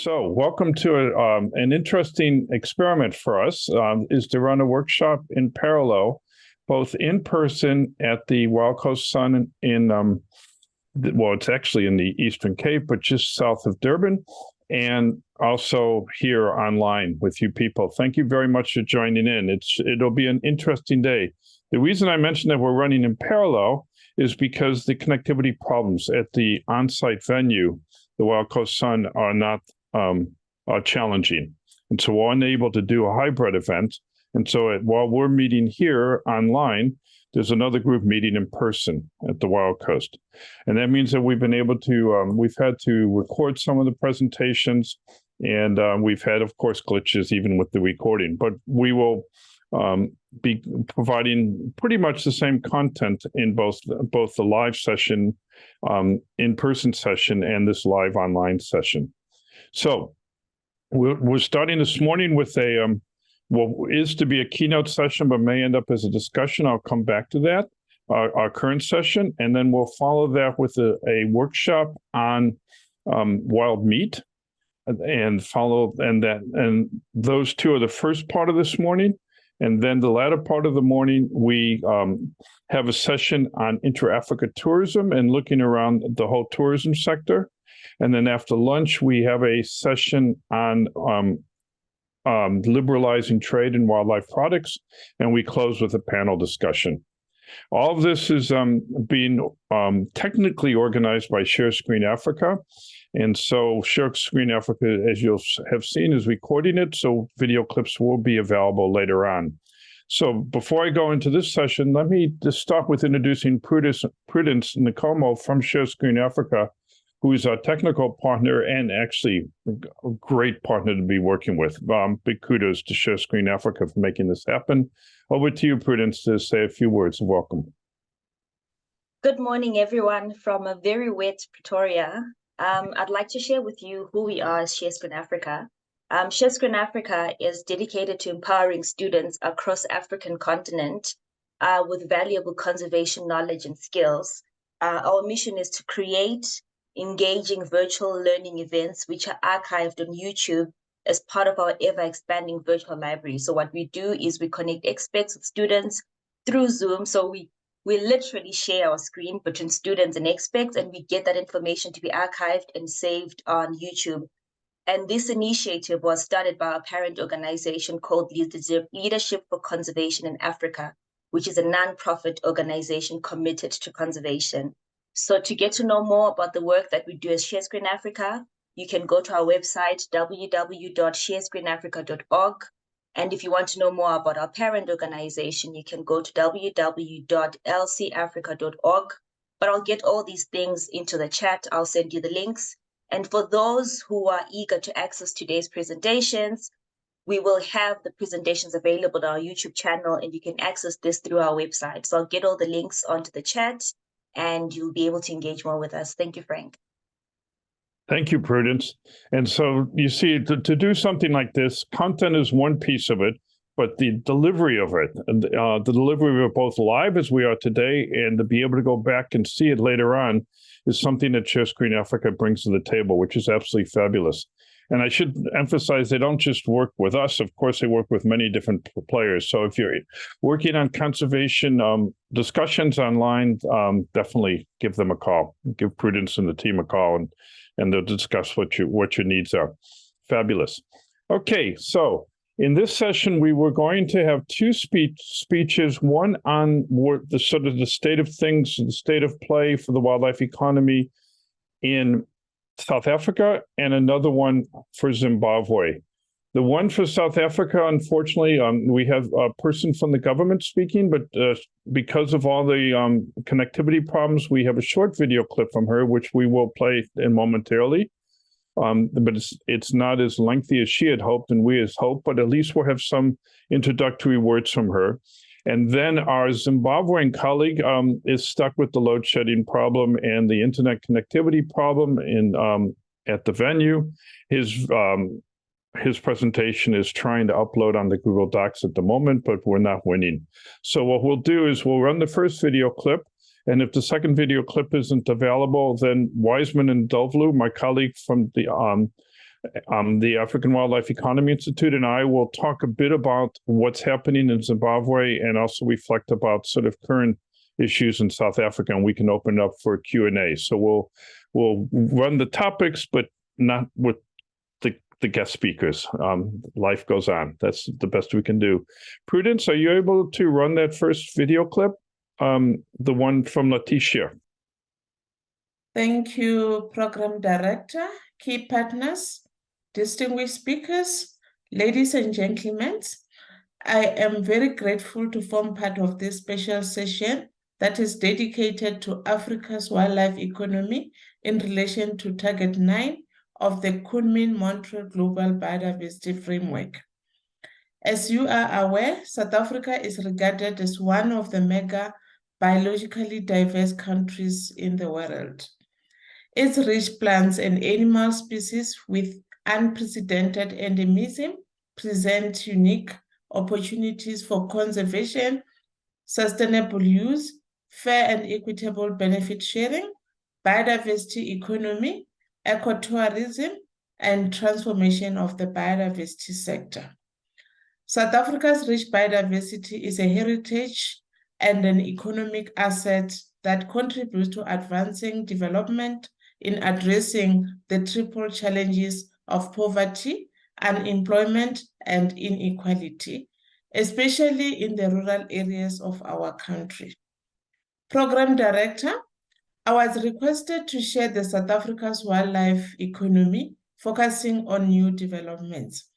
So welcome to an interesting experiment for us, is to run a workshop in parallel, both in person at the Wild Coast Sun in, well, it's actually in the Eastern Cape, but just south of Durban, and also here online with you people. Thank you very much for joining in. It'll be an interesting day. The reason I mentioned that we're running in parallel is because the connectivity problems at the on-site venue, the Wild Coast Sun, are not challenging. And so we're unable to do a hybrid event. And so while we're meeting here online, there's another group meeting in person at the Wild Coast. And that means that we've been able to, we've had to record some of the presentations, and we've had, of course, glitches even with the recording, but we will be providing pretty much the same content in both the live session, in-person session, and this live online session. So we're starting this morning with a what is to be a keynote session, but may end up as a discussion. I'll come back to that, our current session, and then we'll follow that with a workshop on wild meat, and those two are the first part of this morning. And then the latter part of the morning, we have a session on intra-Africa tourism and looking around the whole tourism sector. And then after lunch, we have a session on liberalizing trade in wildlife products, and we close with a panel discussion. All of this is being technically organized by Share Screen Africa. And so Share Screen Africa, as you'll have seen, is recording it, so video clips will be available later on. So before I go into this session, let me just start with introducing Prudence Nkomo from Share Screen Africa, who is our technical partner and actually a great partner to be working with. Big kudos to Share Screen Africa for making this happen. Over to you, Prudence, to say a few words of welcome. Good morning, everyone, from a very wet Pretoria. I'd like to share with you who we are as Share Screen Africa. Share Screen Africa is dedicated to empowering students across the African continent with valuable conservation knowledge and skills. Our mission is to create engaging virtual learning events which are archived on YouTube as part of our ever-expanding virtual library. So what we do is we connect experts with students through Zoom. So we literally share our screen between students and experts, and we get that information to be archived and saved on YouTube. And this initiative was started by a parent organization called Leadership for Conservation in Africa, which is a non-profit organization committed to conservation. So to get to know more about the work that we do as Share Screen Africa, you can go to our website, www.sharescreenafrica.org. And if you want to know more about our parent organization, you can go to www.lcafrica.org. But I'll get all these things into the chat. I'll send you the links. And for those who are eager to access today's presentations, we will have the presentations available on our YouTube channel, and you can access this through our website. So I'll get all the links onto the chat, and you'll be able to engage more with us. Thank you, Frank. Thank you, Prudence. And so you see, to do something like this, content is one piece of it, but the delivery of it, the delivery of both live as we are today, and to be able to go back and see it later on, is something that Share Screen Africa brings to the table, which is absolutely fabulous. And I should emphasize, they don't just work with us. Of course, they work with many different players. So if you're working on conservation discussions online, definitely give them a call. Give Prudence and the team a call, and they'll discuss what your needs are. Fabulous. Okay, so in this session, we were going to have two speeches, one on the sort of the state of things, the state of play for the wildlife economy in South Africa, and another one for Zimbabwe. The one for South Africa, unfortunately, we have a person from the government speaking, but because of all the connectivity problems, we have a short video clip from her, which we will play in momentarily. But it's not as lengthy as she had hoped and we had hoped, but at least we'll have some introductory words from her. And then our Zimbabwean colleague is stuck with the load shedding problem and the internet connectivity problem at the venue. His presentation is trying to upload on the Google Docs at the moment, but we're not winning. So what we'll do is we'll run the first video clip, and if the second video clip isn't available, then Wiseman and Dovlu, my colleague from the The African Wildlife Economy Institute and I will talk a bit about what's happening in Zimbabwe and also reflect about sort of current issues in South Africa, and we can open up for Q&A. So we'll run the topics, but not with the guest speakers. Life goes on. That's the best we can do. Prudence, are you able to run that first video clip? The one from Lactitia. Thank you, Program Director, key partners, distinguished speakers, ladies and gentlemen. I am very grateful to form part of this special session that is dedicated to Africa's wildlife economy in relation to Target 9 of the Kunming-Montreal Global Biodiversity Framework. As you are aware, South Africa is regarded as one of the mega biologically diverse countries in the world. Its rich plants and animal species with unprecedented endemism present unique opportunities for conservation, sustainable use, fair and equitable benefit sharing, biodiversity economy, ecotourism, and transformation of the biodiversity sector. South Africa's rich biodiversity is a heritage and an economic asset that contributes to advancing development in addressing the triple challenges of poverty, unemployment, and inequality, especially in the rural areas of our country. Program Director, I was requested to share the South Africa's wildlife economy, focusing on new developments.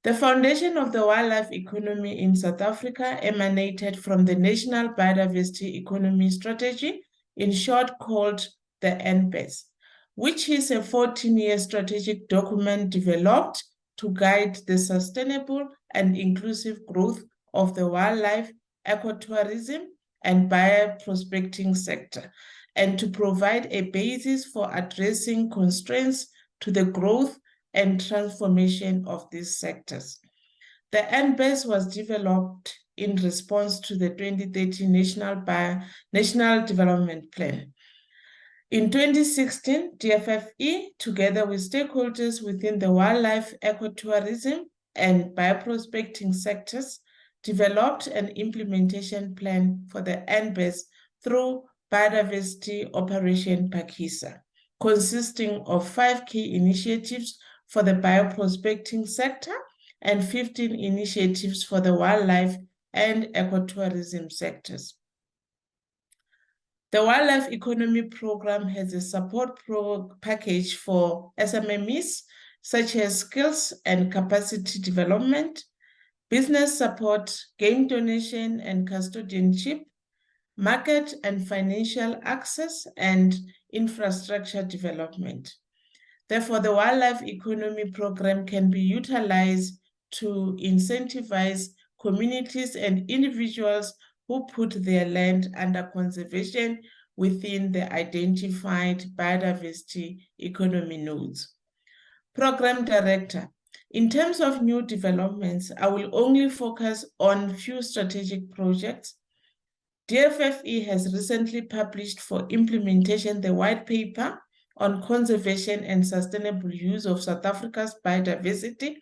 The foundation of the wildlife economy in South Africa emanated from the National Biodiversity Economy Strategy, in short called the NBES, which is a 14-year strategic document developed to guide the sustainable and inclusive growth of the wildlife, ecotourism, and bioprospecting sector, and to provide a basis for addressing constraints to the growth and transformation of these sectors. The NBES was developed in response to the 2030 National Development Plan. In 2016, DFFE, together with stakeholders within the wildlife, ecotourism, and bioprospecting sectors, developed an implementation plan for the NBES through Biodiversity Operation Phakisa, consisting of 5 key initiatives for the bioprospecting sector and 15 initiatives for the wildlife and ecotourism sectors. The Wildlife Economy Program has a support package for SMMEs, such as skills and capacity development, business support, game donation and custodianship, market and financial access, and infrastructure development. Therefore, the Wildlife Economy Program can be utilized to incentivize communities and individuals who put their land under conservation within the identified biodiversity economy nodes. Program Director, in terms of new developments, I will only focus on few strategic projects. DFFE has recently published for implementation the white paper on conservation and sustainable use of South Africa's biodiversity,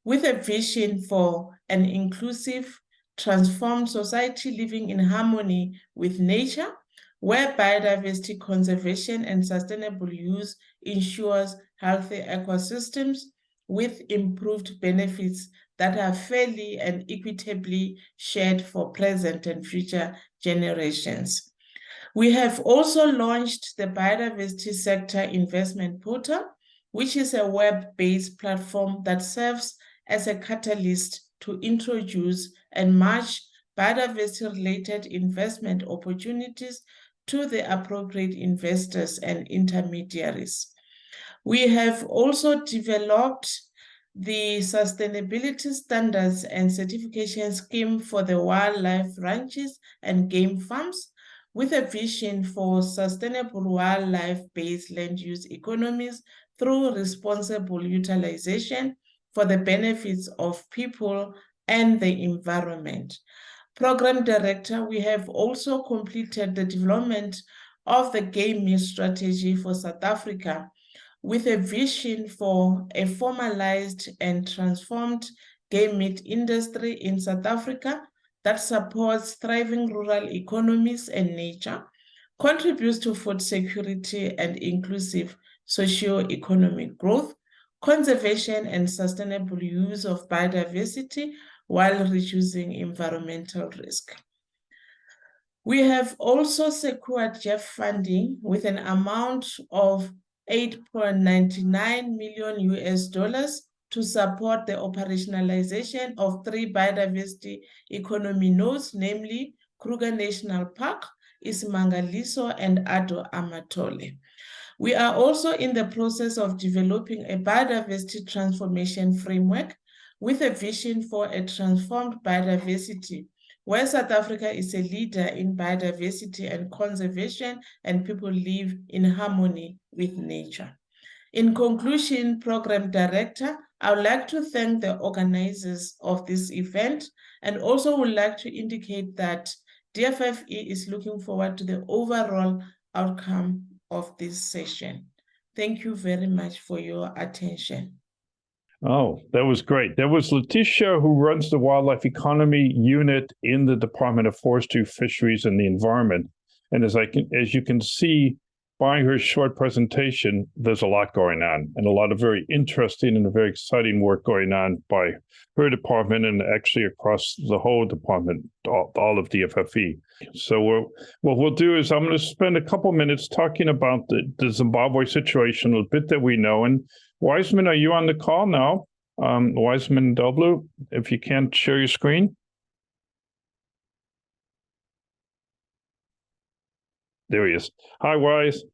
with a vision for an inclusive, transformed society living in harmony with nature, where biodiversity conservation and sustainable use ensures healthy ecosystems with improved benefits that are fairly and equitably shared for present and future generations. We have also launched the Biodiversity Sector Investment Portal, which is a web-based platform that serves as a catalyst to introduce and match biodiversity-related investment opportunities to the appropriate investors and intermediaries. We have also developed the Sustainability Standards and Certification Scheme for the wildlife ranches and game farms, with a vision for sustainable wildlife-based land use economies through responsible utilization for the benefits of people and the environment. Program Director, we have also completed the development of the game strategy for South Africa, with a vision for a formalized and transformed game meat industry in South Africa that supports thriving rural economies and nature, contributes to food security and inclusive socio-economic growth, conservation and sustainable use of biodiversity while reducing environmental risk. We have also secured GEF funding with an amount of $8.99 million to support the operationalization of 3 biodiversity economy nodes, namely Kruger National Park, Isimangaliso, and Ado Amatole. We are also in the process of developing a biodiversity transformation framework with a vision for a transformed biodiversity, where South Africa is a leader in biodiversity and conservation, and people live in harmony with nature. In conclusion, Program Director, I would like to thank the organizers of this event, and also would like to indicate that DFFE is looking forward to the overall outcome of this session. Thank you very much for your attention. Oh, that was great. That was Lactitia, who runs the Wildlife Economy Unit in the Department of Forestry, Fisheries, and the Environment. And as you can see by her short presentation, there's a lot going on, and a lot of very interesting and very exciting work going on by her department and actually across the whole department, all of DFFE. So what we'll do is I'm going to spend a couple minutes talking about the Zimbabwe situation, a bit that we know. And Wiseman, are you on the call now? Wiseman W, if you can't share your screen. There he is. Hi, Wise.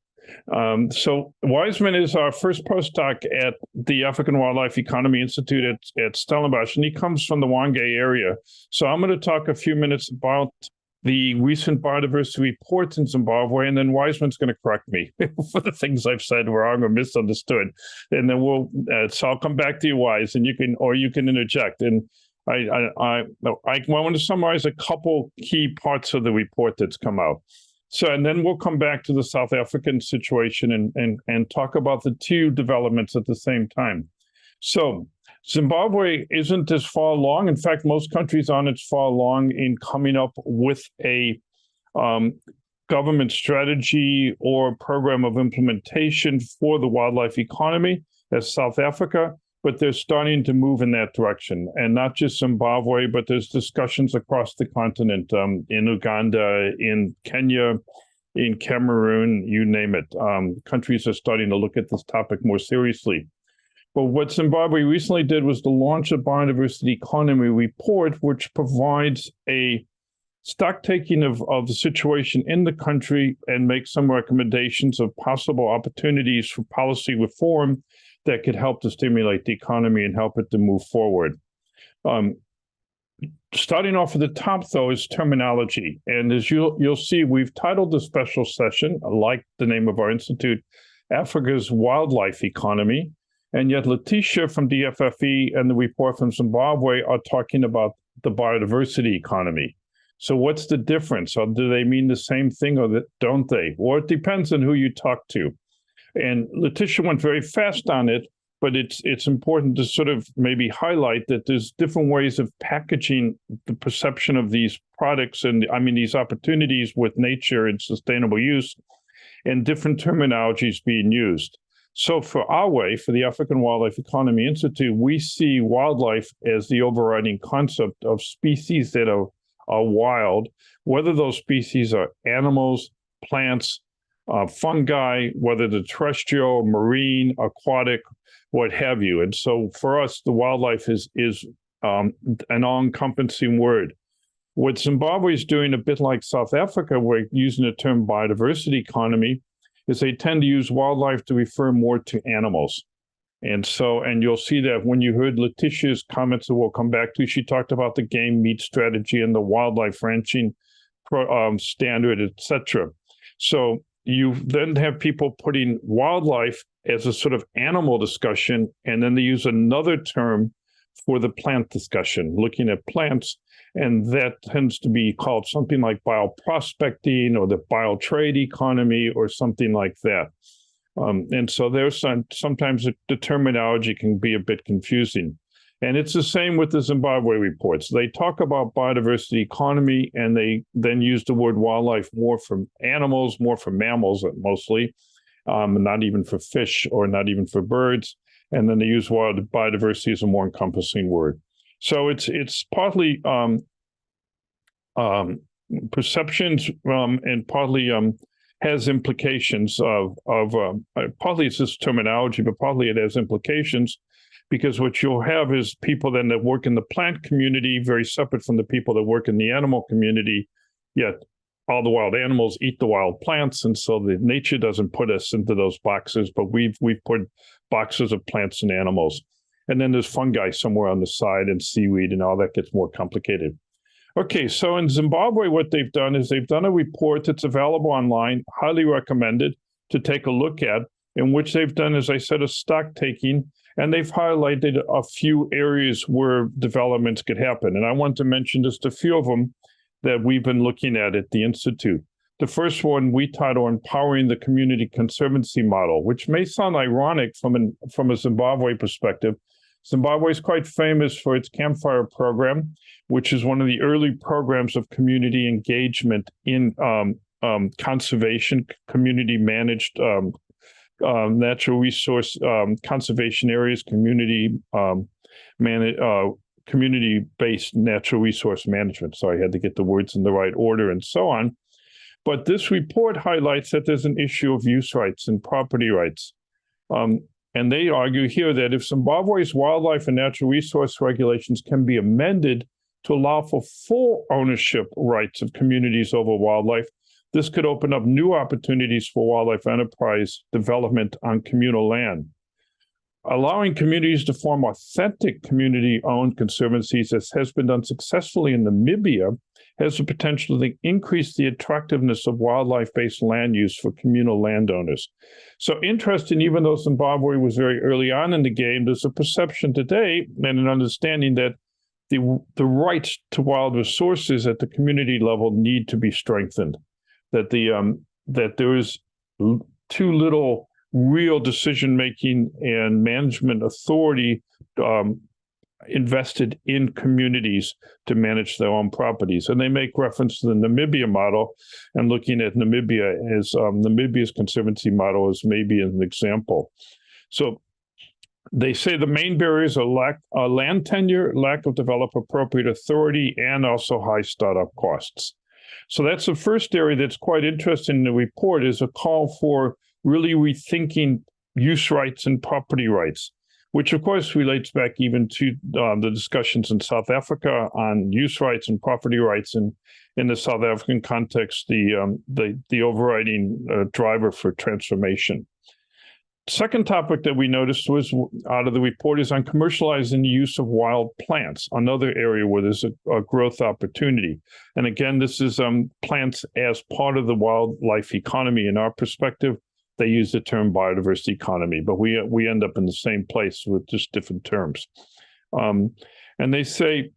So Wiseman is our first postdoc at the African Wildlife Economy Institute at Stellenbosch, and he comes from the Hwange area. So I'm going to talk a few minutes about the recent biodiversity reports in Zimbabwe, and then Wiseman's going to correct me for the things I've said wrong or misunderstood. And then so I'll come back to you, Wise, and you can interject. And I want to summarize a couple key parts of the report that's come out. So, and then we'll come back to the South African situation and talk about the 2 developments at the same time. So Zimbabwe isn't as far along. In fact, most countries aren't as far along in coming up with a government strategy or program of implementation for the wildlife economy as South Africa, but they're starting to move in that direction. And not just Zimbabwe, but there's discussions across the continent, in Uganda, in Kenya, in Cameroon, you name it. Countries are starting to look at this topic more seriously. But what Zimbabwe recently did was to launch a biodiversity economy report, which provides a stock taking of the situation in the country and makes some recommendations of possible opportunities for policy reform that could help to stimulate the economy and help it to move forward. Starting off at the top, though, is terminology. And as you'll see, we've titled the special session, like the name of our institute, Africa's Wildlife Economy. And yet Lactitia from DFFE and the report from Zimbabwe are talking about the biodiversity economy. So what's the difference? Or do they mean the same thing, or don't they? Or it depends on who you talk to. And Lactitia went very fast on it, but it's important to sort of maybe highlight that there's different ways of packaging the perception of these products and, these opportunities with nature and sustainable use, and different terminologies being used. So for the African Wildlife Economy Institute, we see wildlife as the overriding concept of species that are wild, whether those species are animals, plants, fungi, whether they're terrestrial, marine, aquatic, what have you. And so for us, the wildlife is an all-encompassing word. What Zimbabwe is doing, a bit like South Africa, we're using the term biodiversity economy, is they tend to use wildlife to refer more to animals. And you'll see that when you heard Lactitia's comments that we'll come back to, she talked about the game meat strategy and the wildlife ranching standard, etc. So you then have people putting wildlife as a sort of animal discussion, and then they use another term for the plant discussion, looking at plants, and that tends to be called something like bioprospecting or the biotrade economy or something like that. And so there's sometimes the terminology can be a bit confusing. And it's the same with the Zimbabwe reports. They talk about biodiversity economy, and they then use the word wildlife more for animals, more for mammals mostly, not even for fish or not even for birds. And then they use biodiversity as a more encompassing word. So it's partly perceptions and partly has implications of partly it's this terminology, but partly it has implications, because what you'll have is people then that work in the plant community very separate from the people that work in the animal community, yet all the wild animals eat the wild plants, and so the nature doesn't put us into those boxes, but we've put boxes of plants and animals. And then there's fungi somewhere on the side and seaweed, and all that gets more complicated. Okay, so in Zimbabwe, what they've done is they've done a report that's available online, highly recommended to take a look at, in which they've done, as I said, a stock taking, and they've highlighted a few areas where developments could happen. And I want to mention just a few of them that we've been looking at the Institute. The first one we title Empowering the Community Conservancy Model, which may sound ironic from a Zimbabwe perspective. Zimbabwe is quite famous for its campfire program, which is one of the early programs of community engagement in conservation, community managed natural resource conservation areas, community-based natural resource management. So I had to get the words in the right order and so on. But this report highlights that there's an issue of use rights and property rights. And they argue here that if Zimbabwe's wildlife and natural resource regulations can be amended to allow for full ownership rights of communities over wildlife, this could open up new opportunities for wildlife enterprise development on communal land. Allowing communities to form authentic community-owned conservancies, as has been done successfully in Namibia, has the potential to increase the attractiveness of wildlife-based land use for communal landowners. So interesting, even though Zimbabwe was very early on in the game, there's a perception today and an understanding that the rights to wild resources at the community level need to be strengthened, that that there is too little real decision-making and management authority invested in communities to manage their own properties. And they make reference to the Namibia model, and looking at Namibia as Namibia's conservancy model is maybe an example. So they say the main barriers are land tenure, lack of developer-appropriate authority, and also high startup costs. So that's the first area that's quite interesting in the report, is a call for really rethinking use rights and property rights, which of course relates back even to the discussions in South Africa on use rights and property rights, and in the South African context, the overriding driver for transformation. Second topic that we noticed was out of the report is on commercializing the use of wild plants, another area where there's a growth opportunity. And again, this is plants as part of the wildlife economy. In our perspective, they use the term biodiversity economy, but we end up in the same place with just different terms. And they say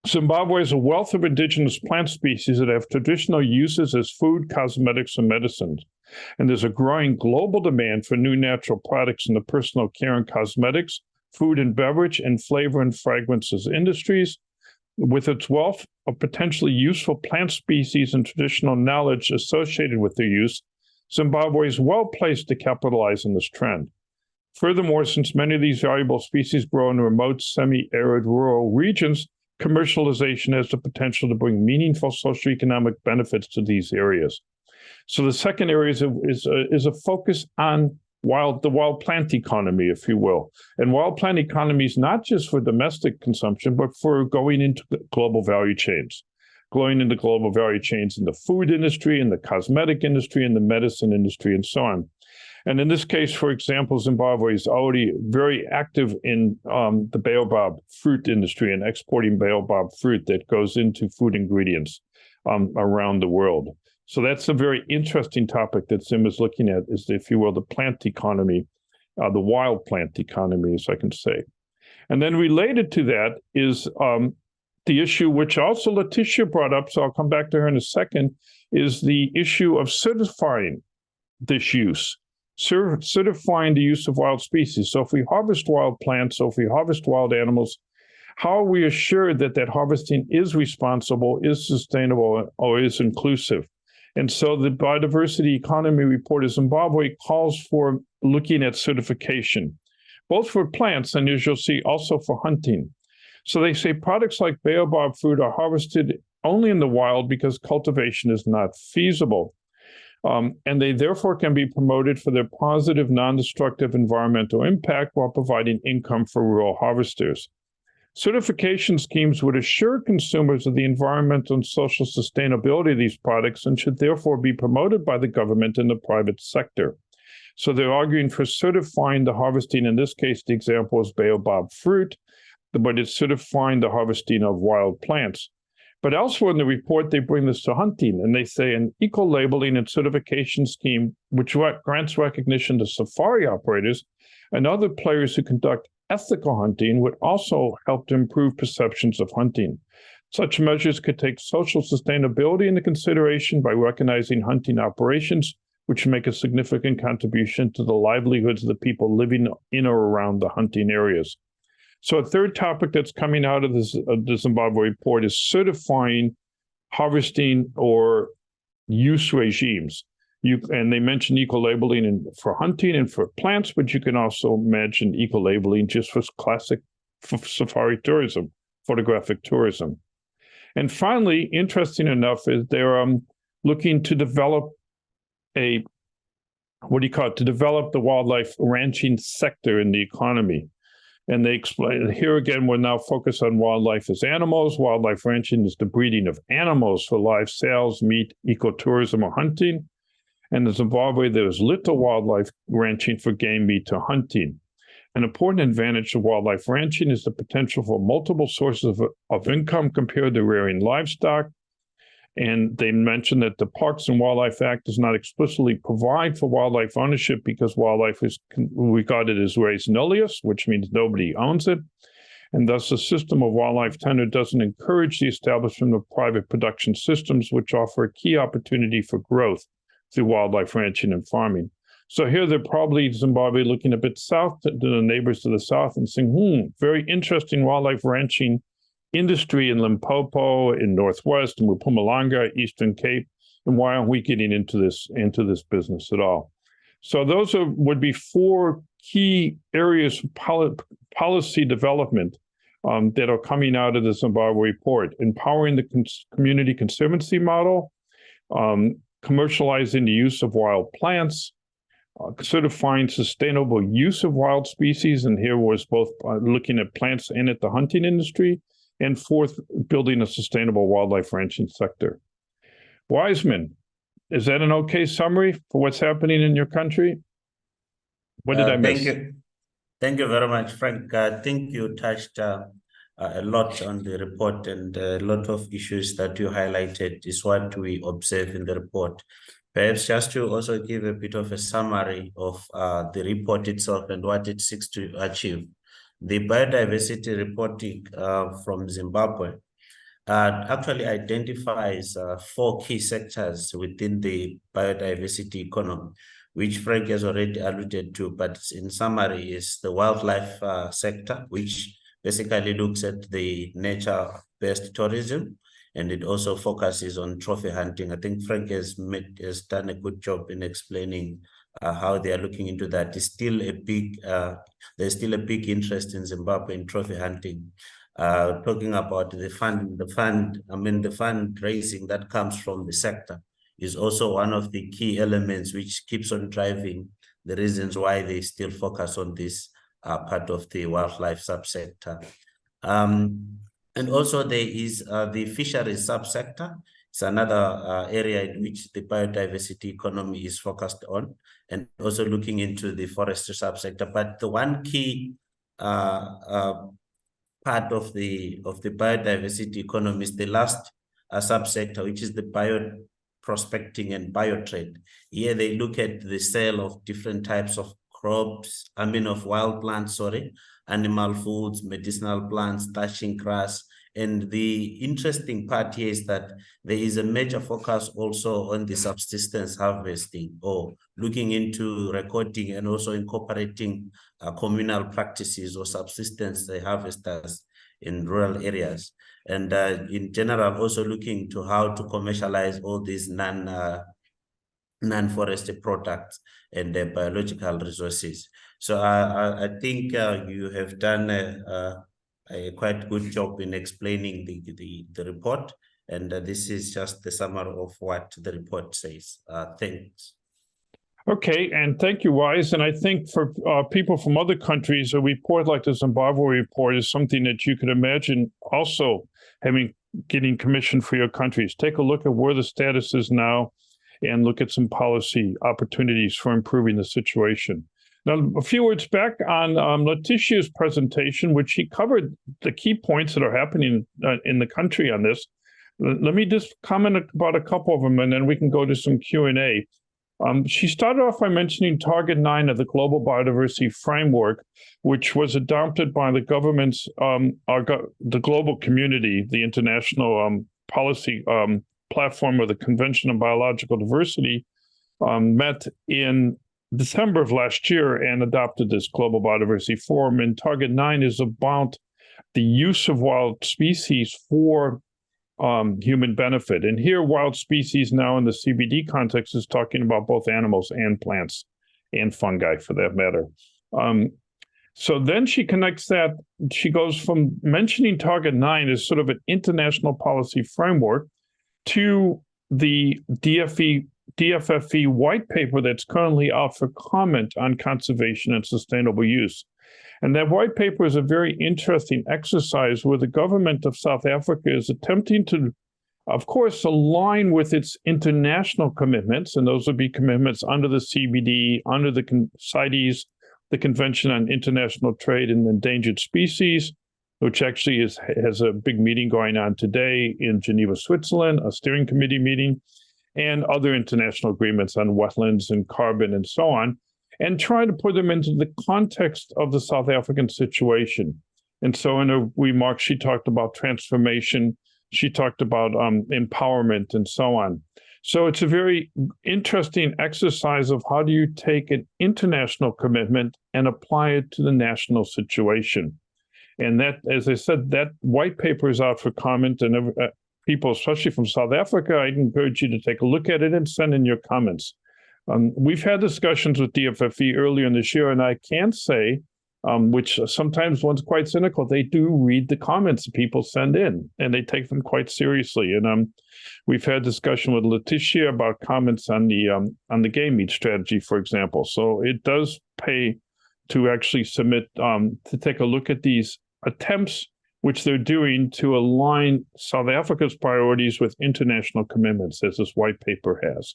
Zimbabwe has a wealth of indigenous plant species that have traditional uses as food, cosmetics, and medicines. And there's a growing global demand for new natural products in the personal care and cosmetics, food and beverage, and flavor and fragrances industries. With its wealth of potentially useful plant species and traditional knowledge associated with their use, Zimbabwe is well placed to capitalize on this trend. Furthermore, since many of these valuable species grow in remote, semi-arid rural regions, commercialization has the potential to bring meaningful socioeconomic benefits to these areas. So the second area is a focus on the wild plant economy, if you will. And wild plant economy is not just for domestic consumption, but for going into global value chains. Going into global value chains in the food industry, in the cosmetic industry, in the medicine industry, and so on. And in this case, for example, Zimbabwe is already very active in the baobab fruit industry and exporting baobab fruit that goes into food ingredients around the world. So that's a very interesting topic that Zim is looking at, is, if you will, the plant economy, the wild plant economy, as I can say. And then related to that is the issue, which also Lactitia brought up, so I'll come back to her in a second, is the issue of certifying this use. certifying the use of wild species. So if we harvest wild plants, so if we harvest wild animals, how are we assured that that harvesting is responsible, is sustainable, or is inclusive? And so the Biodiversity Economy Report of Zimbabwe calls for looking at certification, both for plants and, as you'll see, also for hunting. So they say products like baobab fruit are harvested only in the wild because cultivation is not feasible. And they therefore can be promoted for their positive, non-destructive environmental impact while providing income for rural harvesters. Certification schemes would assure consumers of the environmental and social sustainability of these products and should therefore be promoted by the government and the private sector. So they're arguing for certifying the harvesting. In this case, the example is baobab fruit, but it's certifying the harvesting of wild plants. But elsewhere in the report, they bring this to hunting, and they say an eco-labeling and certification scheme, which grants recognition to safari operators and other players who conduct ethical hunting, would also help to improve perceptions of hunting. Such measures could take social sustainability into consideration by recognizing hunting operations, which make a significant contribution to the livelihoods of the people living in or around the hunting areas. So a third topic that's coming out of the Zimbabwe report is certifying harvesting or use regimes. And they mention eco-labeling for hunting and for plants, but you can also imagine eco-labeling just for classic safari tourism, photographic tourism. And finally, interesting enough, is they're looking to develop to develop the wildlife ranching sector in the economy. And they explain, here again, we're now focused on wildlife as animals. Wildlife ranching is the breeding of animals for live sales, meat, ecotourism, or hunting. And in Zimbabwe, there's little wildlife ranching for game meat or hunting. An important advantage of wildlife ranching is the potential for multiple sources of income compared to rearing livestock. And they mentioned that the Parks and Wildlife Act does not explicitly provide for wildlife ownership because wildlife is regarded as res nullius, which means nobody owns it. And thus the system of wildlife tenure doesn't encourage the establishment of private production systems, which offer a key opportunity for growth through wildlife ranching and farming. So here they're probably Zimbabwe looking a bit south to the neighbors to the south and saying, very interesting wildlife ranching industry in Limpopo, in Northwest, in Mpumalanga, Eastern Cape, and why aren't we getting into this business at all? So those would be four key areas of policy development that are coming out of the Zimbabwe report: empowering the community conservancy model, commercializing the use of wild plants, certifying sustainable use of wild species, and here was both looking at plants and at the hunting industry, and fourth, building a sustainable wildlife ranching sector. Wiseman, is that an okay summary for what's happening in your country? What did I miss? Thank you very much, Frank. I think you touched a lot on the report, and a lot of issues that you highlighted is what we observe in the report. Perhaps just to also give a bit of a summary of the report itself and what it seeks to achieve. The biodiversity reporting from Zimbabwe actually identifies 4 key sectors within the biodiversity economy, which Frank has already alluded to, but in summary is the wildlife sector, which basically looks at the nature-based tourism, and it also focuses on trophy hunting. I think Frank has done a good job in explaining how they are looking into that. There's still a big interest in Zimbabwe in trophy hunting. Talking about the fundraising that comes from the sector is also one of the key elements which keeps on driving the reasons why they still focus on this part of the wildlife subsector. And also there is the fisheries subsector. It's another area in which the biodiversity economy is focused on, and also looking into the forestry subsector. But the one key part of the biodiversity economy is the last subsector, which is the bioprospecting and biotrade. Here they look at the sale of different types of crops, of wild plants, animal foods, medicinal plants, thatching grass, And the interesting part here is that there is a major focus also on the subsistence harvesting, or looking into recording and also incorporating communal practices or subsistence harvesters in rural areas. And in general, also looking to how to commercialize all these non-forestry products and the biological resources. So I think you have done a quite good job in explaining the report, and this is just the summary of what the report says. Thanks. Okay, and thank you, Wise. And I think for people from other countries, a report like the Zimbabwe report is something that you could imagine also getting commissioned for your countries. Take a look at where the status is now and look at some policy opportunities for improving the situation. Now, a few words back on Latitia's presentation, which she covered the key points that are happening in the country on this. Let me just comment about a couple of them, and then we can go to some Q&A. She started off by mentioning Target 9 of the Global Biodiversity Framework, which was adopted by the government's, the global community, the international policy platform of the Convention on Biological Diversity, met in December of last year and adopted this Global Biodiversity Forum. And Target 9 is about the use of wild species for human benefit. And here, wild species now in the CBD context is talking about both animals and plants and fungi for that matter. So then she connects that, she goes from mentioning Target 9 as sort of an international policy framework to the DFFE white paper that's currently out for comment on conservation and sustainable use. And that white paper is a very interesting exercise where the government of South Africa is attempting to, of course, align with its international commitments, and those would be commitments under the CBD, under the CITES, the Convention on International Trade in Endangered Species, which actually has a big meeting going on today in Geneva, Switzerland, a steering committee meeting, and other international agreements on wetlands and carbon and so on, and try to put them into the context of the South African situation. And so in her remarks, she talked about transformation, she talked about empowerment and so on. So it's a very interesting exercise of how do you take an international commitment and apply it to the national situation. And that, as I said, that white paper is out for comment, and people, especially from South Africa, I'd encourage you to take a look at it and send in your comments. We've had discussions with DFFE earlier in this year, and I can say, which sometimes one's quite cynical, they do read the comments people send in, and they take them quite seriously. And we've had discussion with Lactitia about comments on the game meat strategy, for example. So it does pay to actually submit, to take a look at these attempts which they're doing to align South Africa's priorities with international commitments, as this white paper has.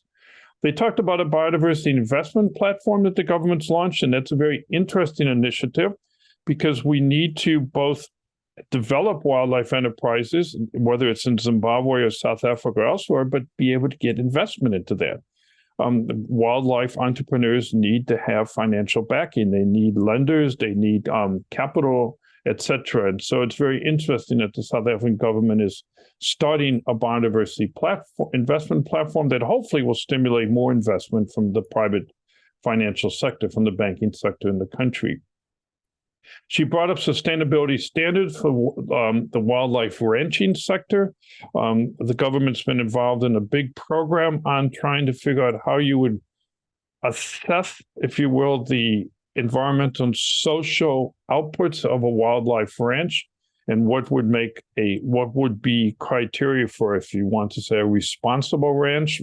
They talked about a biodiversity investment platform that the government's launched, and that's a very interesting initiative because we need to both develop wildlife enterprises, whether it's in Zimbabwe or South Africa or elsewhere, but be able to get investment into that. Wildlife entrepreneurs need to have financial backing. They need lenders, they need capital, etc. And so it's very interesting that the South African government is starting a biodiversity investment platform that hopefully will stimulate more investment from the private financial sector, from the banking sector in the country. She brought up sustainability standards for the wildlife ranching sector. The government's been involved in a big program on trying to figure out how you would assess, if you will, the environmental and social outputs of a wildlife ranch, and what would be criteria for, if you want to say, a responsible ranch.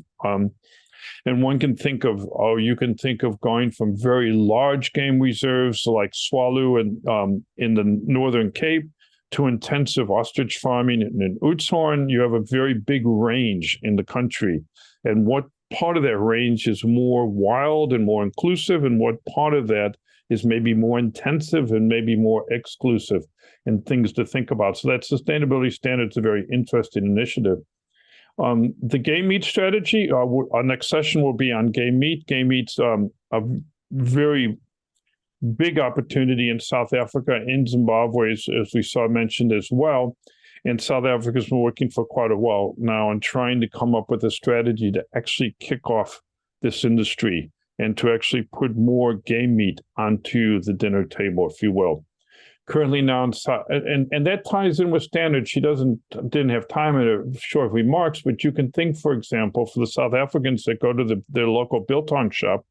And one can think of, you can think of going from very large game reserves like Swallow and in the Northern Cape to intensive ostrich farming in 𝐓𝐡𝐞. You have a very big range in the country, and what part of that range is more wild and more inclusive, and what part of that is maybe more intensive and maybe more exclusive, and things to think about. So that sustainability standard is a very interesting initiative. The game meat strategy, our next session will be on game meat. Game meat's a very big opportunity in South Africa, in Zimbabwe, as we saw mentioned as well. And South Africa's been working for quite a while now on trying to come up with a strategy to actually kick off this industry and to actually put more game meat onto the dinner table, if you will. Currently now, and that ties in with standards. She didn't have time in her short remarks, but you can think, for example, for the South Africans that go to their local biltong shop,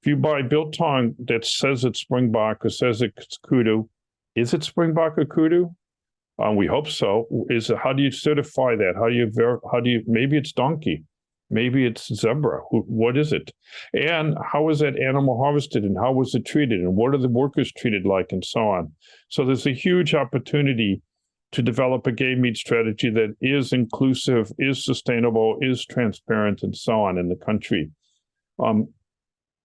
if you buy biltong that says it's Springbok or says it's kudu, is it Springbok or kudu? We hope so. How do you certify that? How do you maybe it's donkey, maybe it's zebra. What is it? And how is that animal harvested and how was it treated? And what are the workers treated like and so on? So there's a huge opportunity to develop a game meat strategy that is inclusive, is sustainable, is transparent, and so on in the country.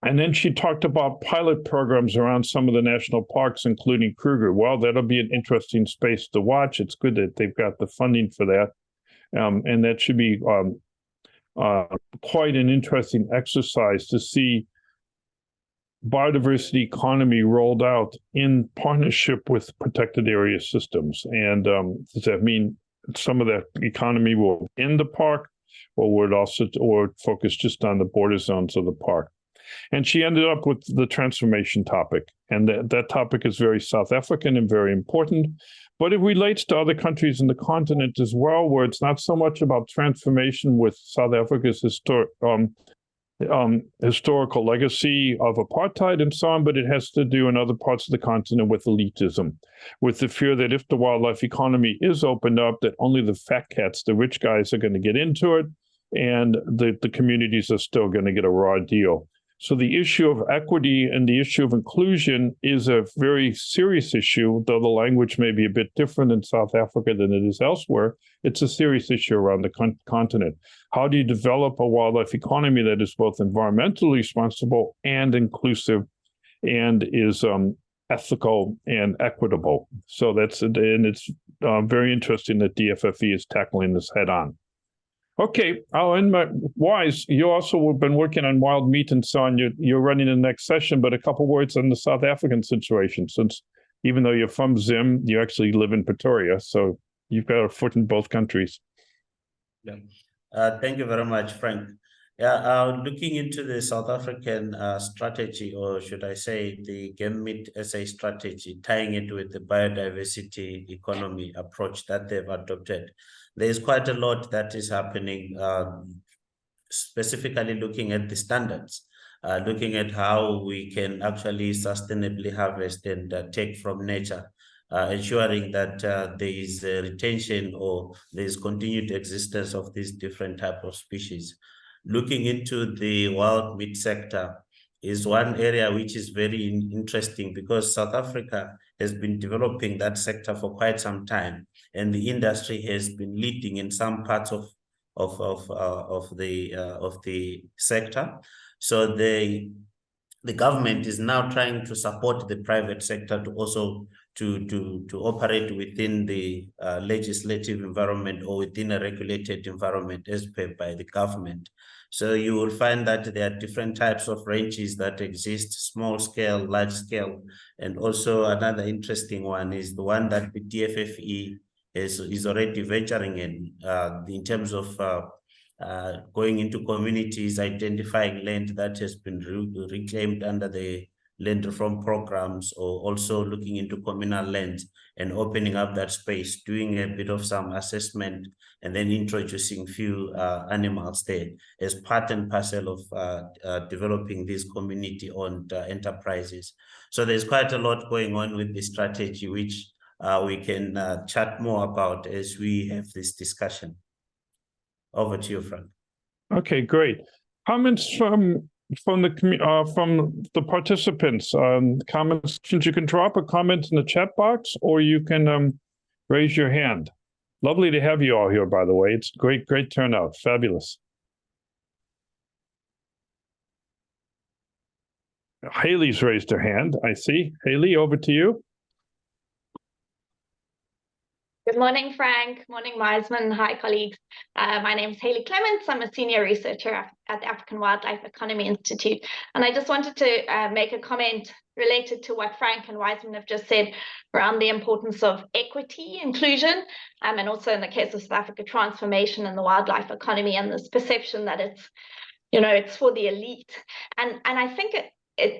And then she talked about pilot programs around some of the national parks, including Kruger. Well, that'll be an interesting space to watch. It's good that they've got the funding for that. And that should be quite an interesting exercise to see biodiversity economy rolled out in partnership with protected area systems. And does that mean some of that economy will in the park, or would also or focus just on the border zones of the park? And she ended up with the transformation topic. And that topic is very South African and very important, but it relates to other countries in the continent as well, where it's not so much about transformation with South Africa's historical legacy of apartheid and so on, but it has to do in other parts of the continent with elitism, with the fear that if the wildlife economy is opened up, that only the fat cats, the rich guys, are going to get into it, and the communities are still going to get a raw deal. So the issue of equity and the issue of inclusion is a very serious issue, though the language may be a bit different in South Africa than it is elsewhere. It's a serious issue around the continent. How do you develop a wildlife economy that is both environmentally responsible and inclusive and is ethical and equitable? So it's very interesting that DFFE is tackling this head on. Okay, I'll end my Wise. You also have been working on wild meat and so on. You're running the next session, but a couple words on the South African situation, since even though you're from Zim, you actually live in Pretoria, so you've got a foot in both countries. Yeah. Thank you very much, Frank. Yeah, looking into the South African strategy, or should I say the game meat SA strategy, tying it with the biodiversity economy approach that they've adopted, there's quite a lot that is happening, specifically looking at the standards, looking at how we can actually sustainably harvest and take from nature, ensuring that there is a retention or there is continued existence of these different type of species. Looking into the wild meat sector is one area which is very interesting, because South Africa has been developing that sector for quite some time, and the industry has been leading in some parts of the sector. So the government is now trying to support the private sector to also to operate within the legislative environment or within a regulated environment as per by the government. So you will find that there are different types of ranges that exist: small scale, large scale, and also another interesting one is the one that the DFFE is already venturing in terms of going into communities, identifying land that has been reclaimed under the land reform programs, or also looking into communal land and opening up that space, doing a bit of some assessment, and then introducing few animals there as part and parcel of developing these community-owned enterprises. So there's quite a lot going on with this strategy, which we can chat more about as we have this discussion. Over to you, Frank. Okay, great. Comments from the participants. Comments, you can drop a comment in the chat box, or you can raise your hand. Lovely to have you all here, by the way. It's great turnout. Fabulous. Haley's raised her hand, I see. Haley, over to you. Good morning, Frank. Morning, Wiseman. Hi, colleagues. My name is Hayley Clements. I'm a senior researcher at the African Wildlife Economy Institute. And I just wanted to make a comment related to what Frank and Wiseman have just said around the importance of equity, inclusion, and also in the case of South Africa, transformation in the wildlife economy and this perception that it's for the elite. And I think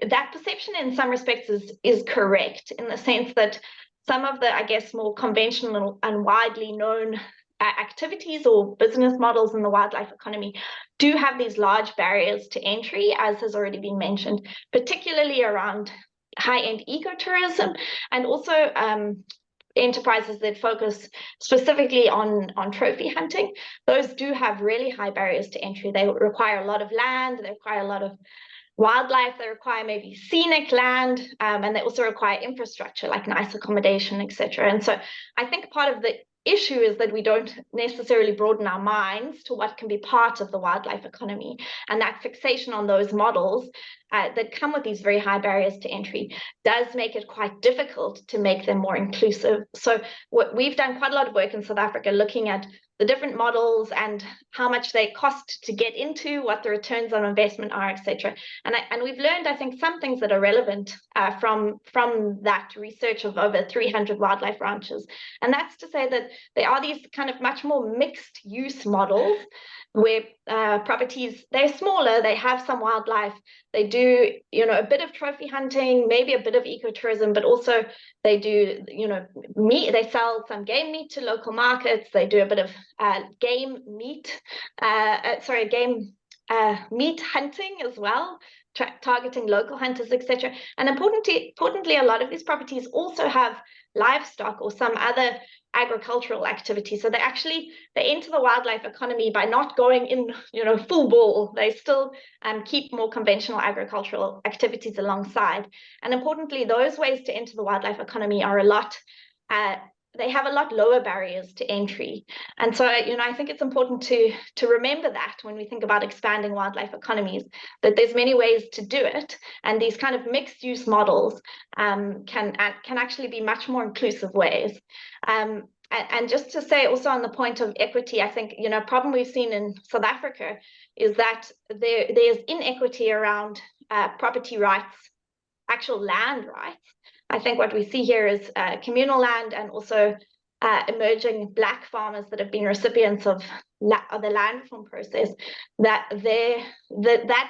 that perception in some respects is correct, in the sense that some of the, I guess, more conventional and widely known activities or business models in the wildlife economy do have these large barriers to entry, as has already been mentioned, particularly around high-end ecotourism, and also enterprises that focus specifically on trophy hunting. Those do have really high barriers to entry. They require a lot of land, they require a lot of wildlife, they require maybe scenic land, and they also require infrastructure like nice accommodation, etc. And so I think part of the issue is that we don't necessarily broaden our minds to what can be part of the wildlife economy, and that fixation on those models that come with these very high barriers to entry does make it quite difficult to make them more inclusive. So we've done quite a lot of work in South Africa looking at the different models and how much they cost to get into, what the returns on investment are, etc. And we've learned, I think, some things that are relevant from that research of over 300 wildlife ranches. And that's to say that there are these kind of much more mixed use models where properties, they're smaller, they have some wildlife, they do, a bit of trophy hunting, maybe a bit of ecotourism, but also they do, meat, they sell some game meat to local markets, they do a bit of meat hunting as well, targeting local hunters, etc. And importantly, a lot of these properties also have livestock or some other agricultural activity. So they enter the wildlife economy by not going in, full bore. They still keep more conventional agricultural activities alongside. And importantly, those ways to enter the wildlife economy are they have a lot lower barriers to entry. And so, I think it's important to remember that when we think about expanding wildlife economies, that there's many ways to do it. And these kind of mixed use models can actually be much more inclusive ways. And just to say also on the point of equity, I think, a problem we've seen in South Africa is that there's inequity around property rights, actual land rights. I think what we see here is communal land and also emerging Black farmers that have been recipients of the land reform process, that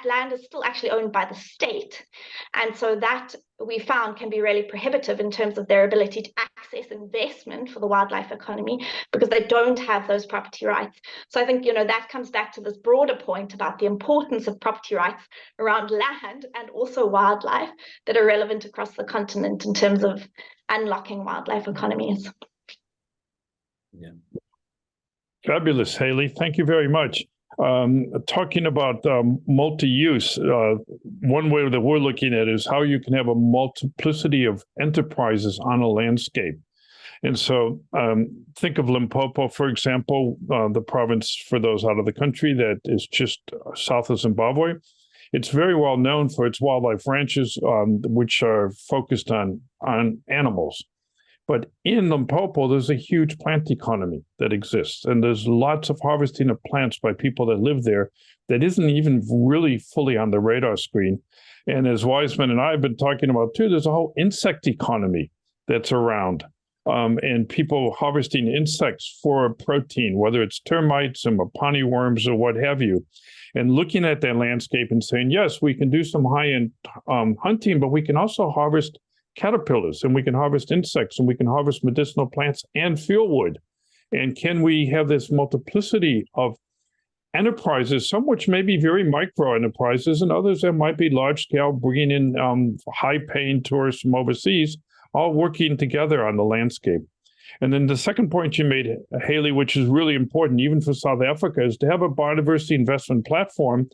land is still actually owned by the state. And so that we found can be really prohibitive in terms of their ability to access investment for the wildlife economy, because they don't have those property rights. So I think, that comes back to this broader point about the importance of property rights around land and also wildlife that are relevant across the continent in terms of unlocking wildlife economies. Yeah. Fabulous, Hayley. Thank you very much. Talking about multi-use, one way that we're looking at is how you can have a multiplicity of enterprises on a landscape. And so think of Limpopo, for example, the province for those out of the country that is just south of Zimbabwe. It's very well known for its wildlife ranches, which are focused on animals. But in Limpopo, there's a huge plant economy that exists, and there's lots of harvesting of plants by people that live there that isn't even really fully on the radar screen. And as Wiseman and I have been talking about too, there's a whole insect economy that's around, and people harvesting insects for protein, whether it's termites and mapani worms or what have you, and looking at that landscape and saying, yes, we can do some high-end hunting, but we can also harvest caterpillars, and we can harvest insects, and we can harvest medicinal plants and fuel wood. And can we have this multiplicity of enterprises, some which may be very micro enterprises, and others that might be large scale, bringing in high-paying tourists from overseas, all working together on the landscape. And then the second point you made, Hayley, which is really important even for South Africa, is to have a biodiversity investment platform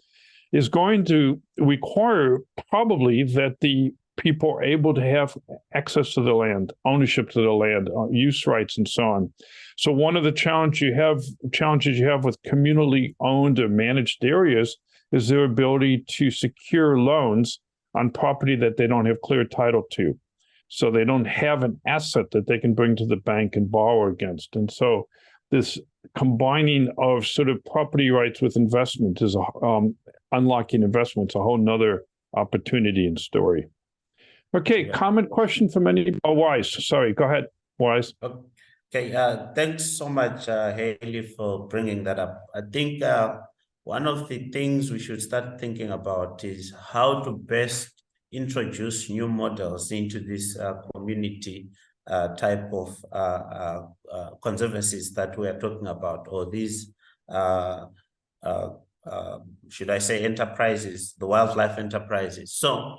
is going to require probably that the people are able to have access to the land, ownership to the land, use rights, and so on. So one of the challenges you have with communally owned or managed areas is their ability to secure loans on property that they don't have clear title to. So they don't have an asset that they can bring to the bank and borrow against. And so this combining of sort of property rights with investment is unlocking investments, a whole nother opportunity and story. Okay, comment, question from any, Wise, sorry, go ahead, Wise. Okay, thanks so much, Haley, for bringing that up. I think one of the things we should start thinking about is how to best introduce new models into this community type of conservancies that we are talking about, or these, should I say, enterprises, the wildlife enterprises. So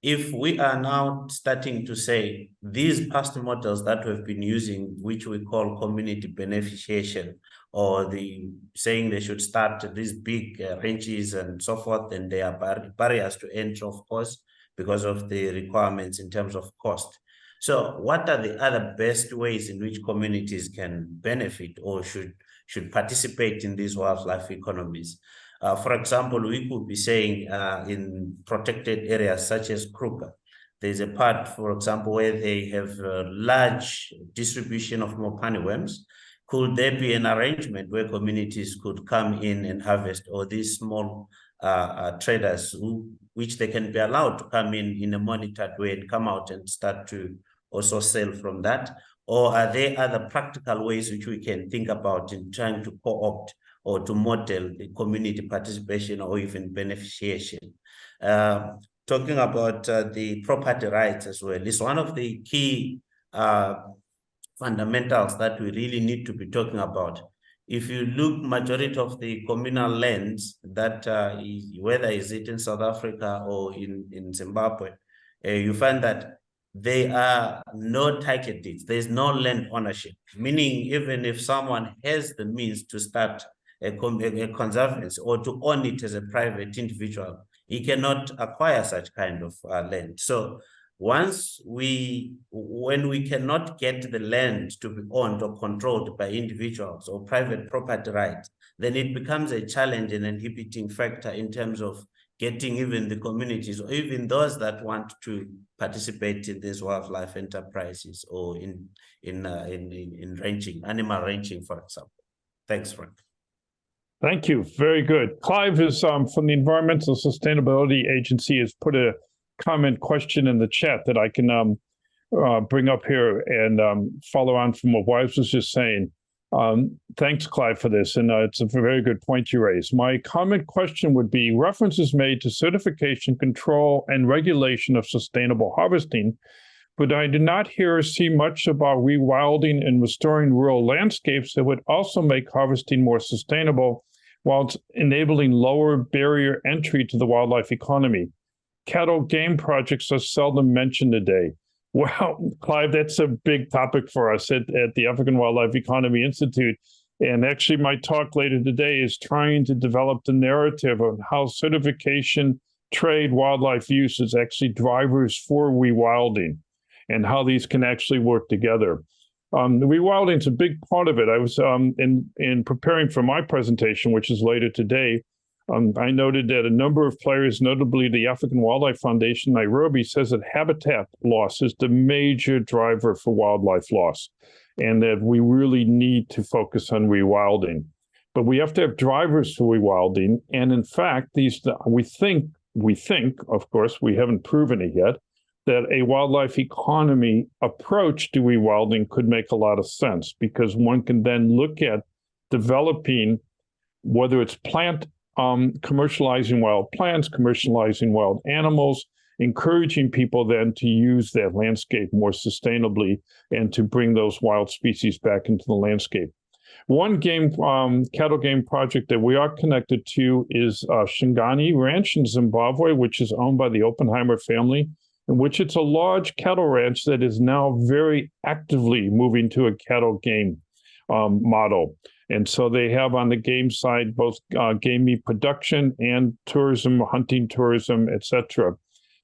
if we are now starting to say these past models that we've been using, which we call community beneficiation, or the saying they should start these big ranches and so forth, and there are barriers to entry, of course, because of the requirements in terms of cost. So what are the other best ways in which communities can benefit or should participate in these wildlife economies? For example, we could be saying in protected areas such as Kruger, there's a part, for example, where they have a large distribution of mopane worms. Could there be an arrangement where communities could come in and harvest, or these small traders which they can be allowed to come in a monitored way and come out and start to also sell from that? Or are there other practical ways which we can think about in trying to co-opt or to model the community participation or even beneficiation? Talking about the property rights as well is one of the key fundamentals that we really need to be talking about. If you look, majority of the communal lands that whether is it in South Africa or in Zimbabwe, you find that there are no title deeds. There's no land ownership, meaning even if someone has the means to start a conservancy or to own it as a private individual, he cannot acquire such kind of land. So when we cannot get the land to be owned or controlled by individuals or private property rights, then it becomes a challenge and an inhibiting factor in terms of getting even the communities or even those that want to participate in these wildlife enterprises or in ranching, animal ranching, for example. Thanks, Frank. Thank you. Very good. Clive is from the Environmental Sustainability Agency, has put a comment question in the chat that I can bring up here and follow on from what Wise was just saying. Thanks, Clive, for this, and it's a very good point you raised. My comment question would be, references made to certification, control, and regulation of sustainable harvesting, but I do not hear or see much about rewilding and restoring rural landscapes that would also make harvesting more sustainable while enabling lower barrier entry to the wildlife economy. Cattle game projects are seldom mentioned today. Well, Clive, that's a big topic for us at the African Wildlife Economy Institute. And actually, my talk later today is trying to develop the narrative of how certification, trade, wildlife use is actually drivers for rewilding and how these can actually work together. Rewilding is a big part of it. I was in preparing for my presentation, which is later today, I noted that a number of players, notably the African Wildlife Foundation Nairobi, says that habitat loss is the major driver for wildlife loss, and that we really need to focus on rewilding. But we have to have drivers for rewilding, and in fact, we think, of course, we haven't proven it yet, that a wildlife economy approach to rewilding could make a lot of sense, because one can then look at developing, whether it's commercializing wild plants, commercializing wild animals, encouraging people then to use that landscape more sustainably and to bring those wild species back into the landscape. One cattle game project that we are connected to is Shingani Ranch in Zimbabwe, which is owned by the Oppenheimer family, in which it's a large cattle ranch that is now very actively moving to a cattle game model. And so they have on the game side both game meat production and tourism, hunting tourism, etc.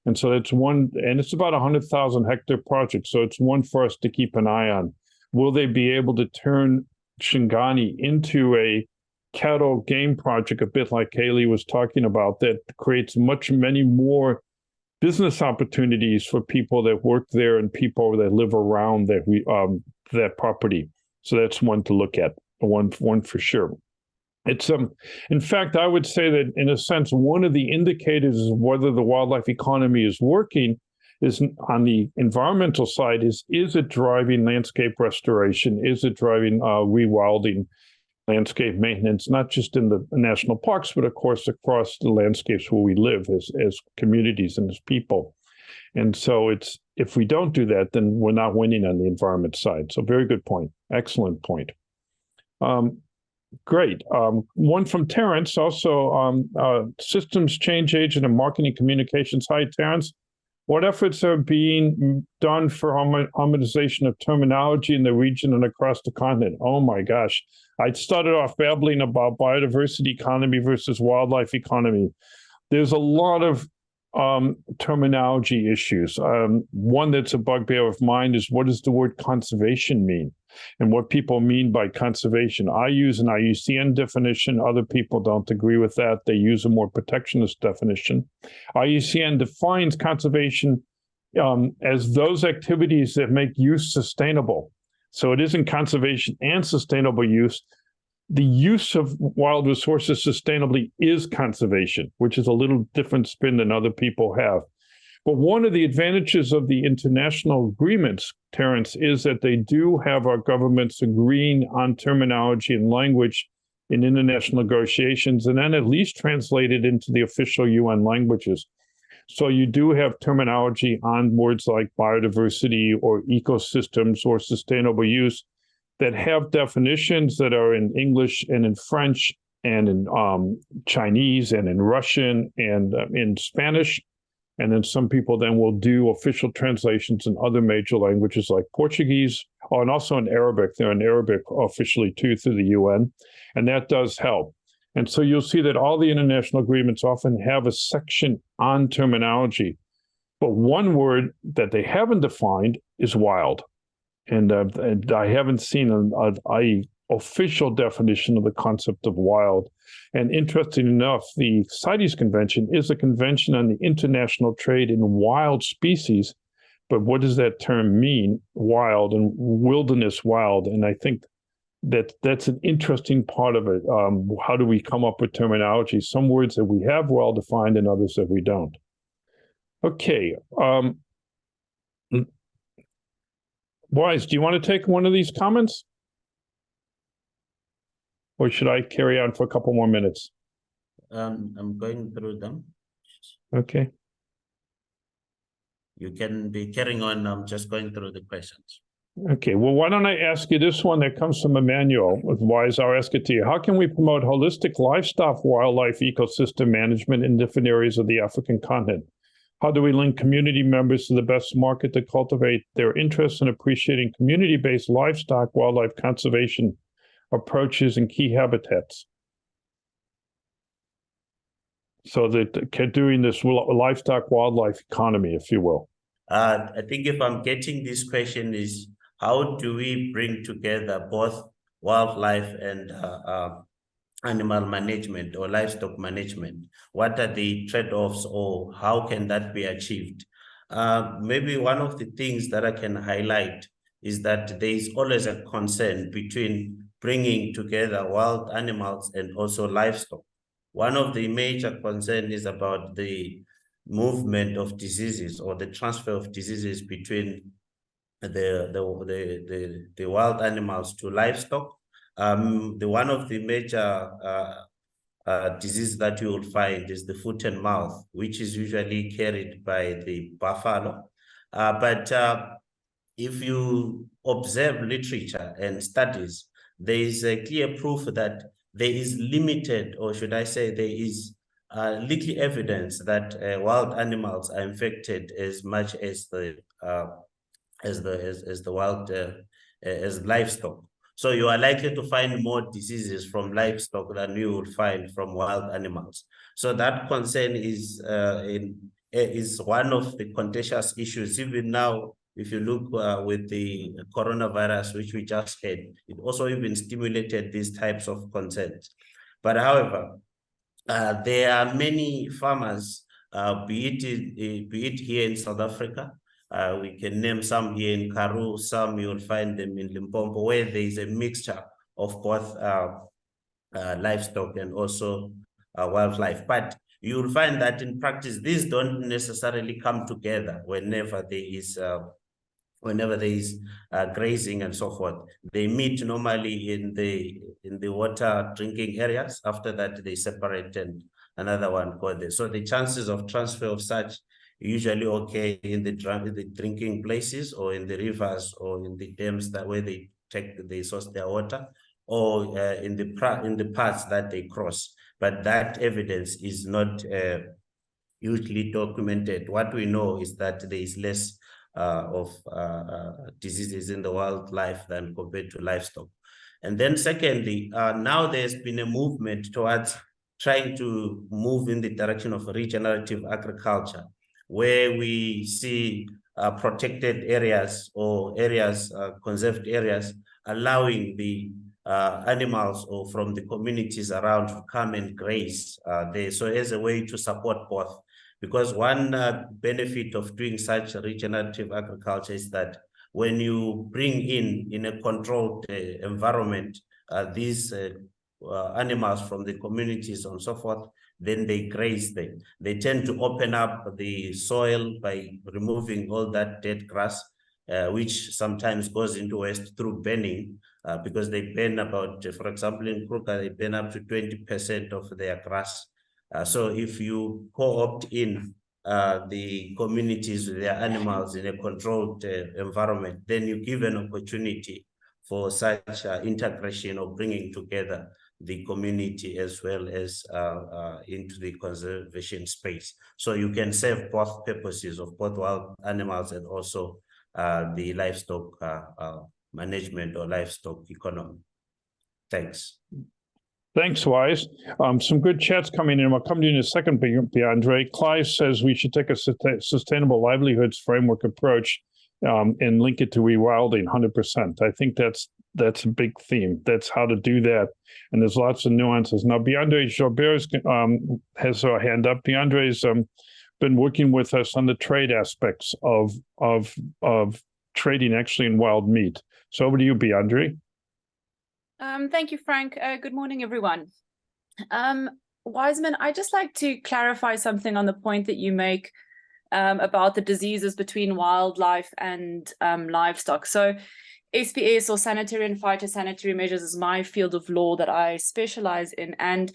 And so it's one, and it's about 100,000 hectare project. So it's one for us to keep an eye on. Will they be able to turn Shingani into a cattle game project, a bit like Kaylee was talking about, that creates many more business opportunities for people that work there and people that live around that property. So that's one to look at, one for sure. It's in fact, I would say that in a sense, one of the indicators of whether the wildlife economy is working is on the environmental side, is it driving landscape restoration? Is it driving rewilding, landscape maintenance, not just in the national parks, but of course across the landscapes where we live as communities and as people. And so it's, if we don't do that, then we're not winning on the environment side. So very good point. Excellent point. Great. One from Terrence, also systems change agent and marketing communications. Hi, Terrence. What efforts are being done for harmonization of terminology in the region and across the continent? Oh my gosh. I started off babbling about biodiversity economy versus wildlife economy. There's a lot of terminology issues. One that's a bugbear of mine is, what does the word conservation mean? And what people mean by conservation. I use an IUCN definition. Other people don't agree with that. They use a more protectionist definition. IUCN defines conservation as those activities that make use sustainable. So it isn't conservation and sustainable use. The use of wild resources sustainably is conservation, which is a little different spin than other people have. But one of the advantages of the international agreements, Terrence, is that they do have our governments agreeing on terminology and language in international negotiations, and then at least translated into the official UN languages. So you do have terminology on words like biodiversity or ecosystems or sustainable use that have definitions that are in English and in French and in Chinese and in Russian and in Spanish. And then some people then will do official translations in other major languages like Portuguese, and also in Arabic. They're in Arabic officially too through the UN, and that does help. And so you'll see that all the international agreements often have a section on terminology, but one word that they haven't defined is wild. And I haven't seen an official definition of the concept of wild. And interesting enough, the CITES Convention is a convention on the international trade in wild species. But what does that term mean? Wild and wilderness wild. And I think that's an interesting part of it. How do we come up with terminology? Some words that we have well defined and others that we don't. Okay. Wise, do you want to take one of these comments? Or should I carry on for a couple more minutes? I'm going through them. Okay. You can be carrying on. I'm just going through the questions. Okay. Well, why don't I ask you this one that comes from Emmanuel with Wise? I'll ask it to you. How can we promote holistic livestock wildlife ecosystem management in different areas of the African continent? How do we link community members to the best market to cultivate their interest in appreciating community-based livestock wildlife conservation approaches and key habitats? So that doing this livestock wildlife economy, if you will. I think if I'm getting this question is, how do we bring together both wildlife and animal management or livestock management? What are the trade-offs, or how can that be achieved? Maybe one of the things that I can highlight is that there is always a concern between bringing together wild animals and also livestock. One of the major concerns is about the movement of diseases or the transfer of diseases between the wild animals to livestock. One of the major disease that you will find is the foot and mouth, which is usually carried by the buffalo. But if you observe literature and studies, there is a clear proof that there is limited, or should I say, there is little evidence that wild animals are infected as much as the livestock. So you are likely to find more diseases from livestock than you would find from wild animals. So that concern is one of the contentious issues. Even now, if you look with the coronavirus, which we just had, it also even stimulated these types of concerns. But however, there are many farmers be it here in South Africa. We can name some here in Karoo, some you'll find them in Limpopo, where there is a mixture of both livestock and also wildlife. But you'll find that in practice, these don't necessarily come together whenever there is grazing and so forth. They meet normally in the water drinking areas. After that, they separate and another one go there. So the chances of transfer of such usually okay in the drinking places or in the rivers or in the dams that where they source their water, or in the parts that they cross. But that evidence is not hugely documented. What we know is that there is less of diseases in the wildlife than compared to livestock. And then secondly, now there's been a movement towards trying to move in the direction of regenerative agriculture, where we see protected areas or areas, conserved areas, allowing the animals or from the communities around to come and graze there. So as a way to support both, because one benefit of doing such regenerative agriculture is that when you bring in a controlled environment, these animals from the communities and so forth, then they graze there. They tend to open up the soil by removing all that dead grass, which sometimes goes into waste through burning, because they burn about, for example, in Kruger, they burn up to 20% of their grass. So if you co-opt in the communities with their animals in a controlled environment, then you give an opportunity for such integration or bringing together the community as well as into the conservation space. So you can serve both purposes of both wild animals and also the livestock management or livestock economy. Thanks. Thanks, Wise. Some good chats coming in. We'll come to you in a second, Andre. Clive says we should take a sustainable livelihoods framework approach and link it to rewilding 100%. I think that's a big theme. That's how to do that. And there's lots of nuances. Now, Andre Joubert has her hand up. Andre's been working with us on the trade aspects of trading actually in wild meat. So over to you, Andre. Thank you, Frank. Good morning, everyone. Wiseman, I'd just like to clarify something on the point that you make about the diseases between wildlife and livestock. So SPS, or sanitary and phytosanitary measures, is my field of law that I specialize in. And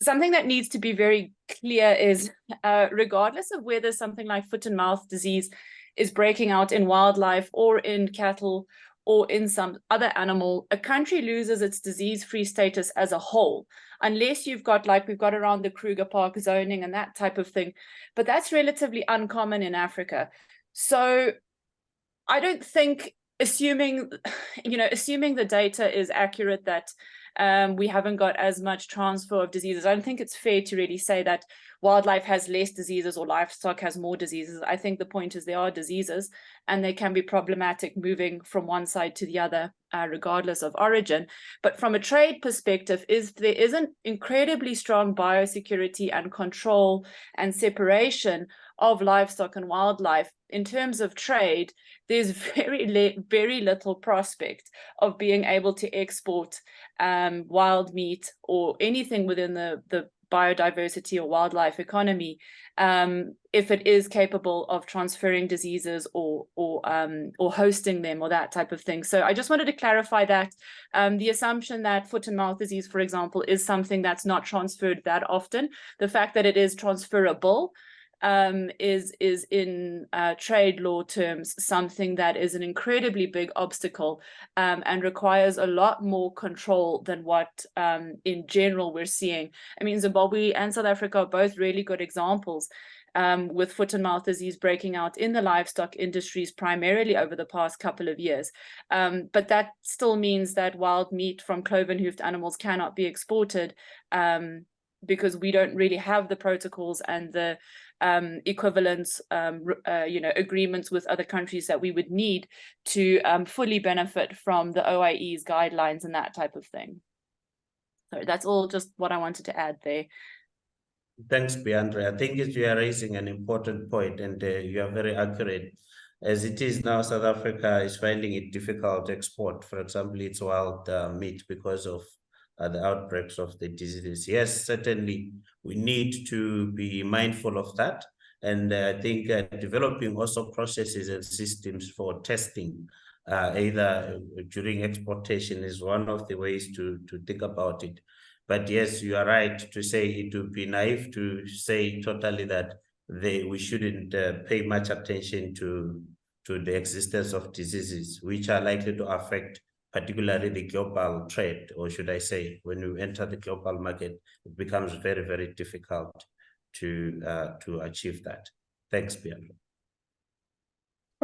something that needs to be very clear is, regardless of whether something like foot and mouth disease is breaking out in wildlife or in cattle or in some other animal, a country loses its disease-free status as a whole, unless you've got, like we've got around the Kruger Park zoning and that type of thing. But that's relatively uncommon in Africa. So I don't think, assuming the data is accurate, that we haven't got as much transfer of diseases, I don't think it's fair to really say that wildlife has less diseases or livestock has more diseases. I think the point is there are diseases and they can be problematic moving from one side to the other, regardless of origin. But from a trade perspective, there is an incredibly strong biosecurity and control and separation of livestock and wildlife. In terms of trade, there's very little prospect of being able to export wild meat or anything within the biodiversity or wildlife economy, if it is capable of transferring diseases or hosting them or that type of thing. So I just wanted to clarify that the assumption that foot and mouth disease, for example, is something that's not transferred that often. The fact that it is transferable is in trade law terms something that is an incredibly big obstacle and requires a lot more control than what in general we're seeing. I mean, Zimbabwe and South Africa are both really good examples, with foot and mouth disease breaking out in the livestock industries primarily over the past couple of years. But that still means that wild meat from cloven-hoofed animals cannot be exported because we don't really have the protocols and the equivalent agreements with other countries that we would need to fully benefit from the OIE's guidelines and that type of thing. So that's all just what I wanted to add there. Thanks, Beandre. I think you are raising an important point, and you are very accurate. As it is now, South Africa is finding it difficult to export, for example, its wild meat because of the outbreaks of the diseases. Yes, certainly we need to be mindful of that. And I think developing also processes and systems for testing, either during exportation, is one of the ways to think about it. But yes, you are right to say it would be naive to say totally that we shouldn't pay much attention to the existence of diseases, which are likely to affect particularly the global trade, or should I say, when you enter the global market, it becomes very, very difficult to achieve that. Thanks, Bianca.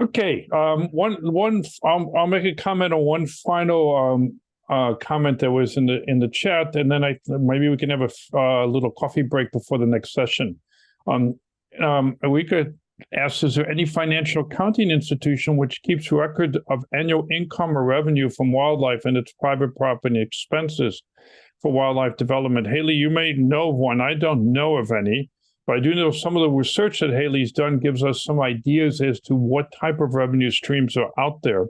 Okay, I'll make a comment on one final comment that was in the chat, and then maybe we can have a little coffee break before the next session. We could ask, is there any financial accounting institution which keeps record of annual income or revenue from wildlife and its private property expenses for wildlife development? Haley, you may know of one. I don't know of any, but I do know some of the research that Haley's done gives us some ideas as to what type of revenue streams are out there.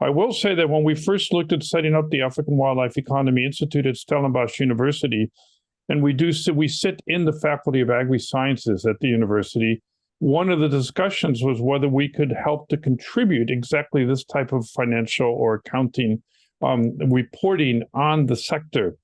I will say that when we first looked at setting up the African Wildlife Economy Institute at Stellenbosch University, and we sit in the Faculty of Agri-Sciences at the university, one of the discussions was whether we could help to contribute exactly this type of financial or accounting reporting on the sector.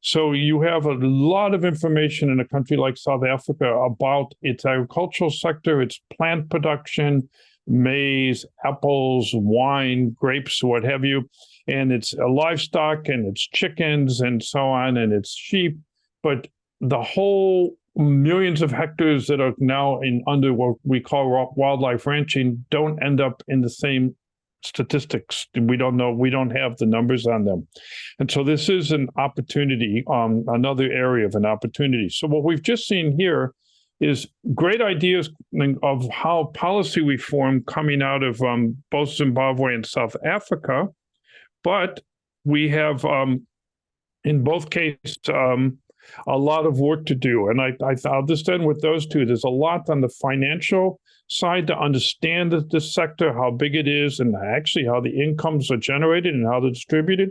So you have a lot of information in a country like South Africa about its agricultural sector, its plant production, maize, apples, wine, grapes, what have you, and its livestock and its chickens and so on, and its sheep. But the whole millions of hectares that are now under what we call wildlife ranching don't end up in the same statistics. We don't know. We don't have the numbers on them. And so this is an opportunity, another area of an opportunity. So what we've just seen here is great ideas of how policy reform coming out of both Zimbabwe and South Africa. But we have, in both cases, a lot of work to do. And I'll just end with those two. There's a lot on the financial side to understand this sector, how big it is, and actually how the incomes are generated and how they're distributed.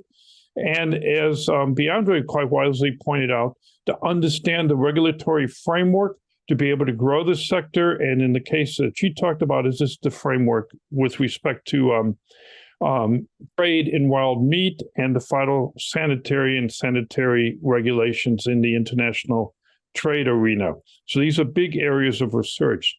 And as Beandre quite wisely pointed out, to understand the regulatory framework to be able to grow this sector. And in the case that she talked about, is this the framework with respect to trade in wild meat and the sanitary regulations in the international trade arena. So these are big areas of research.